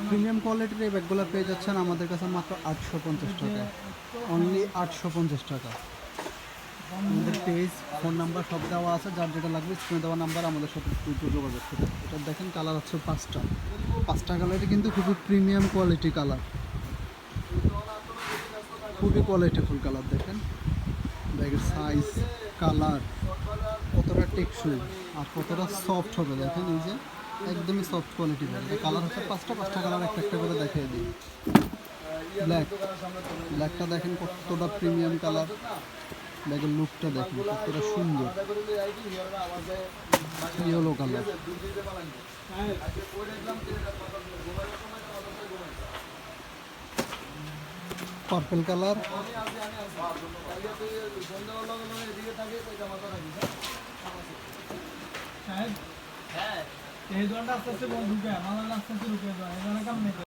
Premium কোয়ালিটির এই ব্যাগগুলো পেয়ে যাচ্ছেন আমাদের কাছে মাত্র 850 টাকা, অনলি 850 টাকা। আমাদের পেজ, ফোন নাম্বার সব দেওয়া আছে, যার যেটা লাগবে স্ক্রিনে দেওয়া নাম্বার আমাদের সাথে দ্রুত যোগাযোগ করুন। এটা দেখেন কালার হচ্ছে পাঁচটা কালারই কিন্তু খুবই প্রিমিয়াম কোয়ালিটি কালার, খুবই কোয়ালিটিফুল কালার। দেখেন ব্যাগের সাইজ, কালার কতটা টেকসই আর কতটা সফট হবে দেখেন, এই যে একদমই সফট কোয়ালিটি ব্যাগ। এটা কালার হচ্ছে পাঁচটা কালার একটা করে দেখিয়ে দিই। ব্ল্যাকটা দেখেন কতটা প্রিমিয়াম কালার, ব্যাগের লুকটা দেখেন কতটা সুন্দর। ইয়েলো কালার, পার্পল কালার, এই দোকানটা আস্তে আস্তে ঢুকে আমার আস্তে আস্তে ঢুকে যায়